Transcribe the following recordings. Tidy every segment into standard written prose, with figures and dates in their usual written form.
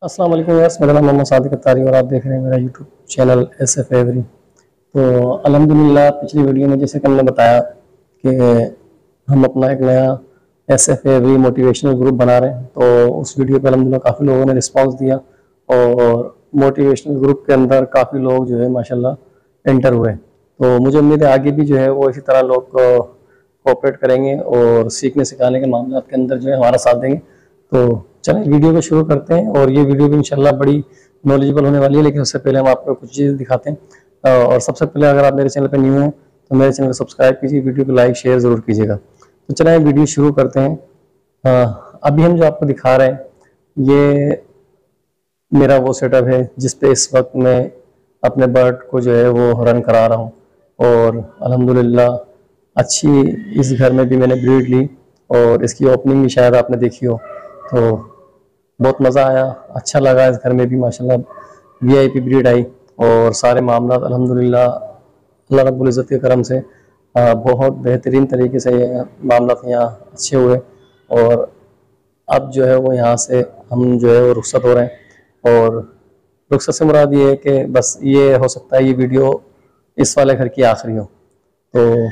अस्सलाम वालेकुम व्यूअर्स, मेरा नाम मोहम्मद सादिक अत्तारी और आप देख रहे हैं मेरा यूट्यूब चैनल SF एवरी। तो अल्हम्दुलिल्लाह पिछली वीडियो में जैसे कि हमने बताया कि हम अपना एक नया SF एवरी मोटिवेशनल ग्रुप बना रहे हैं। तो उस वीडियो पे अल्हम्दुलिल्लाह काफ़ी लोगों ने रिस्पांस दिया और मोटिवेशनल ग्रुप के अंदर काफ़ी लोग जो है माशाल्लाह एंटर हुए। तो मुझे उम्मीद है आगे भी जो है वो इसी तरह लोग कोऑपरेट करेंगे और सीखने सिखाने के मामले के अंदर जो है हमारा साथ देंगे। तो चलें वीडियो को शुरू करते हैं और ये वीडियो भी इंशाल्लाह बड़ी नॉलेजेबल होने वाली है, लेकिन उससे पहले हम आपको कुछ चीज़ दिखाते हैं। और सबसे पहले अगर आप मेरे चैनल पर न्यू हैं तो मेरे चैनल को सब्सक्राइब कीजिए, वीडियो को लाइक शेयर ज़रूर कीजिएगा। तो चलें वीडियो शुरू करते हैं। अभी हम जो आपको दिखा रहे हैं ये मेरा वो सेटअप है जिस पे इस वक्त मैं अपने बर्ड को जो है वो रन करा रहा हूँ। और अल्हम्दुलिल्लाह अच्छी इस घर में भी मैंने ब्रीड ली और इसकी ओपनिंग भी शायद आपने देखी हो। तो बहुत मज़ा आया, अच्छा लगा। इस घर में भी माशाल्लाह VIP ब्रीड आई और सारे मामला अल्हम्दुलिल्लाह अल्लाह रब्बुल इज़्ज़त के करम से बहुत बेहतरीन तरीके से ये मामला यहाँ अच्छे हुए। और अब जो है वो यहाँ से हम जो है वो रुखसत हो रहे हैं। और रुखसत से मुराद ये है कि बस ये हो सकता है ये वीडियो इस वाले घर की आखिरी हो। तो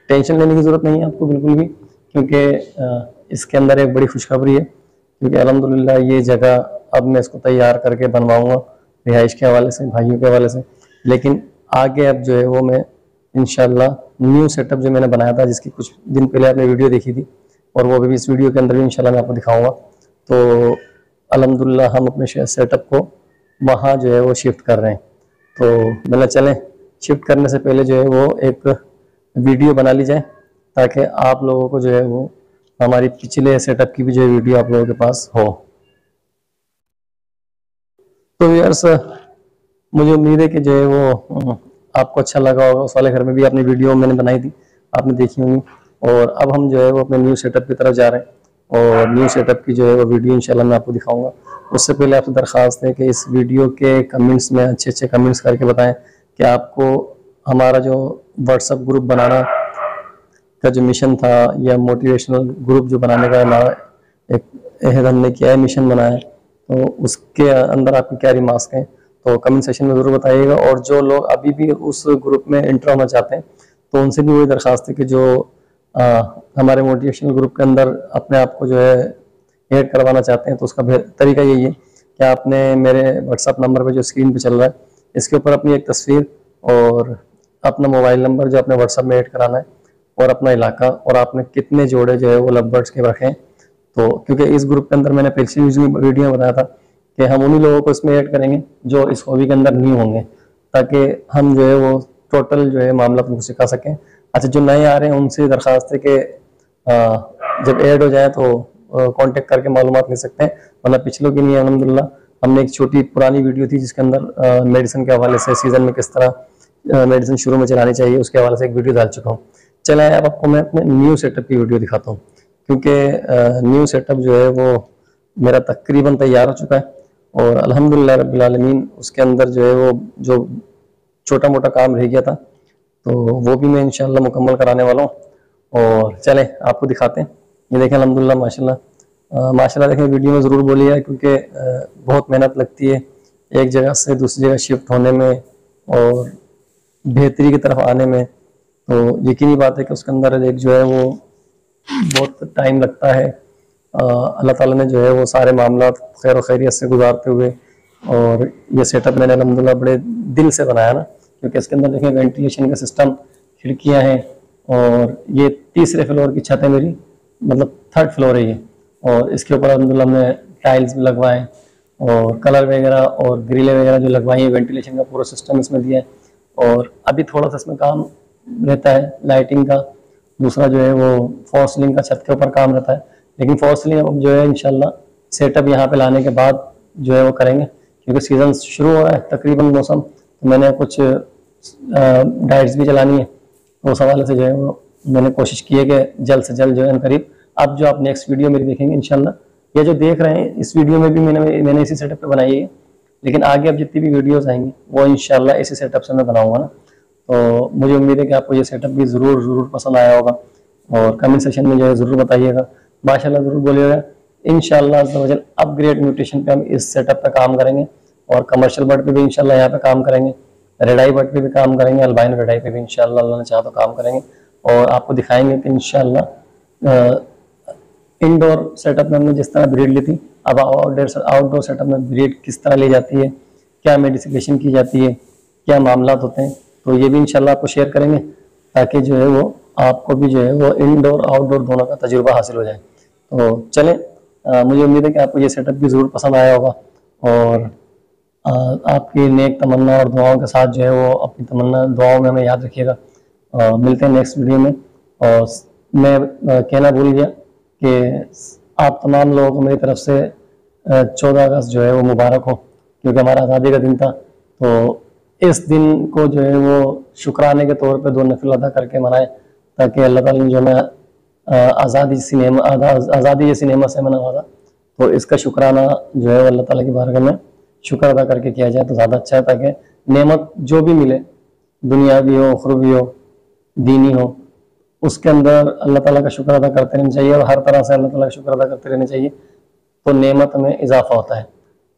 टेंशन लेने की ज़रूरत नहीं है आपको बिल्कुल भी, क्योंकि इसके अंदर एक बड़ी खुशखबरी है। क्योंकि अल्हम्दुलिल्लाह ये जगह अब मैं इसको तैयार करके बनवाऊँगा रिहाइश के हवाले से, भाइयों के हवाले से। लेकिन आगे अब जो है वो मैं इंशाल्लाह न्यू सेटअप जो मैंने बनाया था, जिसकी कुछ दिन पहले आपने वीडियो देखी थी और वो भी इस वीडियो के अंदर भी इंशाल्लाह मैं आपको दिखाऊँगा। तो अल्हम्दुलिल्लाह हम अपने सेटअप को वहाँ जो है वो शिफ्ट कर रहे हैं। तो मतलब चलें शिफ्ट करने से पहले जो है वो एक वीडियो बना ली जाए ताकि आप लोगों को जो है वो हमारी पिछले सेटअप की भी जो वीडियो आप लोगों के पास हो। तो व्यूअर्स मुझे उम्मीद है कि जो है वो आपको अच्छा लगा होगा। उस वाले घर में भी आपने वीडियो मैंने बनाई थी, आपने देखी होंगी। और अब हम जो है वो अपने न्यू सेटअप की तरफ जा रहे हैं और न्यू सेटअप की जो है वो वीडियो इंशाल्लाह मैं आपको दिखाऊंगा। उससे पहले आपसे दरख्वास्त है कि इस वीडियो के कमेंट्स में अच्छे अच्छे कमेंट्स करके बताएं कि आपको हमारा जो व्हाट्सएप ग्रुप बनाना का जो मिशन था या मोटिवेशनल ग्रुप जो बनाने का हमारा एक अहद हमने किया है, मिशन बनाया है, तो उसके अंदर आपकी क्या रिमार्क्स हैं तो कमेंट सेक्शन में ज़रूर बताइएगा। और जो लोग अभी भी उस ग्रुप में एंटर होना चाहते हैं तो उनसे भी वही दरख्वास्त है कि जो हमारे मोटिवेशनल ग्रुप के अंदर अपने आप को जो है ऐड करवाना चाहते हैं तो उसका तरीका यही है कि आपने मेरे व्हाट्सअप नंबर पर जो स्क्रीन पर चल रहा है इसके ऊपर अपनी एक तस्वीर और अपना मोबाइल नंबर जो अपने व्हाट्सअप में ऐड कराना है और अपना इलाका और आपने कितने जोड़े जो है वो लव बर्ड्स के रखें। तो क्योंकि इस ग्रुप के अंदर मैंने पिछली वीडियो में बताया था कि हम उन्हीं लोगों को इसमें ऐड करेंगे जो इस हॉबी के अंदर न्यू होंगे, ताकि हम जो है वो टोटल जो है मामला उनको सिखा सकें। अच्छा, जो नए आ रहे हैं उनसे दरख्वास्त है कि जब ऐड हो जाए तो कांटेक्ट करके मालूमात ले सकते हैं, वरना पिछलों की नहीं है। अल्हम्दुलिल्लाह हमने एक छोटी पुरानी वीडियो थी जिसके अंदर मेडिसिन के हवाले से सीजन में किस तरह मेडिसिन शुरू में चलानी चाहिए उसके हवाले से एक वीडियो डाल चुका हूँ। चला अब आपको मैं अपने न्यू सेटअप की वीडियो दिखाता हूँ, क्योंकि न्यू सेटअप जो है वो मेरा तकरीबन तैयार हो चुका है और अल्हम्दुलिल्लाह रब्बिल आलमीन उसके अंदर जो है वो जो छोटा मोटा काम रह गया था तो वो भी मैं इंशाल्लाह मुकम्मल कराने वाला हूँ। और चलें आपको दिखाते हैं। ये देखें अल्हम्दुलिल्लाह माशाल्लाह माशाल्लाह देखें, वीडियो में ज़रूर बोलिएगा क्योंकि बहुत मेहनत लगती है एक जगह से दूसरी जगह शिफ्ट होने में और बेहतरी की तरफ आने में। तो यकीनी बात है कि उसके अंदर एक जो है वो बहुत टाइम लगता है। अल्लाह ताला ने जो है वो सारे मामला खैर खैरियत से गुजारते हुए और ये सेटअप मैंने अल्हम्दुलिल्लाह बड़े दिल से बनाया ना, क्योंकि इसके अंदर देखें वेंटिलेशन का सिस्टम, खिड़कियाँ हैं और ये तीसरे फ्लोर की छत है मेरी, मतलब थर्ड फ्लोर है ये। और इसके ऊपर अल्हम्दुलिल्लाह हमने टाइल्स भी लगवाए और कलर वगैरह और ग्रिलें वगैरह जो लगवाई हैं, वेंटिलेशन का पूरा सिस्टम इसमें दिया है। और अभी थोड़ा सा इसमें काम रहता है लाइटिंग का, दूसरा जो है वो फॉल सीलिंग का छत के ऊपर काम रहता है। लेकिन फॉल सीलिंग अब जो है इंशाल्लाह सेटअप यहाँ पे लाने के बाद जो है वो करेंगे, क्योंकि सीज़न शुरू हो रहा है तकरीबन मौसम, तो मैंने कुछ डाइट्स भी चलानी है तो उस हवाले से जो है वो मैंने कोशिश की है कि जल्द से जल्द जो है करीब अब जो आप नेक्स्ट वीडियो मेरी देखेंगे इंशाल्लाह, ये जो देख रहे हैं इस वीडियो में भी मैंने इसी सेटअप पे बनाई है, लेकिन आगे अब जितनी भी वीडियोस आएंगी वो इंशाल्लाह इसी सेटअप से मैं बनाऊंगा ना। तो मुझे उम्मीद है कि आपको ये सेटअप भी ज़रूर पसंद आया होगा और कमेंट सेक्शन में जो है ज़रूर बताइएगा, माशाल्लाह ज़रूर बोलिएगा। इंशाल्लाह अज़्ज़ा वजल अपग्रेड म्यूटेशन पे हम इस सेटअप पे काम करेंगे, और कमर्शियल बर्ड पे भी इंशाल्लाह यहाँ पे काम करेंगे, रेड आई बर्ड पे भी काम करेंगे, अल्बाइनो रेड आई पे भी इंशाल्लाह अल्लाह ने चाहा तो काम करेंगे। और आपको दिखाएंगे कि इंशाल्लाह इंडोर सेटअप में हमने जिस तरह ब्रीड ली थी, अब आउटडोर सेटअप में ब्रीड किस तरह ली जाती है, क्या मेडिसिकेशन की जाती है, क्या मामला होते हैं, तो ये भी इंशाल्लाह आपको शेयर करेंगे, ताकि जो है वो आपको भी जो है वो इंडोर आउटडोर दोनों का तजुर्बा हासिल हो जाए। तो चलें, मुझे उम्मीद है कि आपको ये सेटअप भी ज़रूर पसंद आया होगा, और आपकी नेक तमन्ना और दुआओं के साथ जो है वो अपनी तमन्ना दुआओं में हमें याद रखिएगा। मिलते हैं नेक्स्ट वीडियो में। और मैं कहना भूल गया कि आप तमाम लोगों को मेरी तरफ से 14 अगस्त जो है वो मुबारक हो, क्योंकि हमारा आज़ादी का दिन था। तो इस दिन को जो है वो शुक्राने के तौर पे 2 नफिल अदा करके मनाएं, ताकि अल्लाह ताला ने जो हमें आज़ादी जैसी नेमत से हमें नवाजा, तो इसका शुक्राना जो है अल्लाह ताला की बारगाह में शुक्र अदा करके किया जाए तो ज़्यादा अच्छा है, ताकि नेमत जो भी मिले, दुनियावी हो, उखरवी हो, दीनी हो, उसके अंदर अल्लाह ताला का शुक्र अदा करते रहना चाहिए, और हर तरह से अल्लाह ताला का शुक्र अदा करते रहना चाहिए, तो नेमत में इजाफा होता है।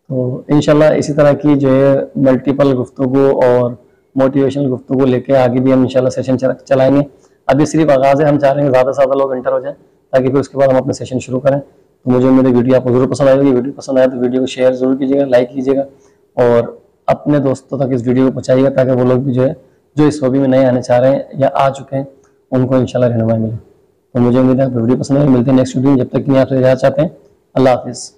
तो इंशाल्लाह इसी तरह की जो है मल्टीपल गुफ्तगू और मोटिवेशनल गुफ्तगू लेके आगे भी हम इंशाल्लाह सेशन चलाएंगे। अभी सिर्फ आगाज़ है, हम चाह रहे हैं ज़्यादा से ज़्यादा लोग एंटर हो जाएं, ताकि फिर उसके बाद हम अपने सेशन शुरू करें। तो मुझे मेरी वीडियो आपको ज़रूर पसंद आएगी। वीडियो पसंद आए तो वीडियो को शेयर ज़रूर कीजिएगा, लाइक कीजिएगा, और अपने दोस्तों तक इस वीडियो को पहुँचाइएगा, ताकि वो लोग भी जो है जो इस हॉबी में नए आने चाह रहे हैं या आ चुके हैं, उनको इंशाल्लाह रहनुमाई मिले। तो मुझे उम्मीद है आपको वीडियो पसंद आएगी। मिलते हैं नेक्स्ट वीडियो में, जब तक कि आपसे इजाज़त चाहते हैं। अल्लाह हाफिज़।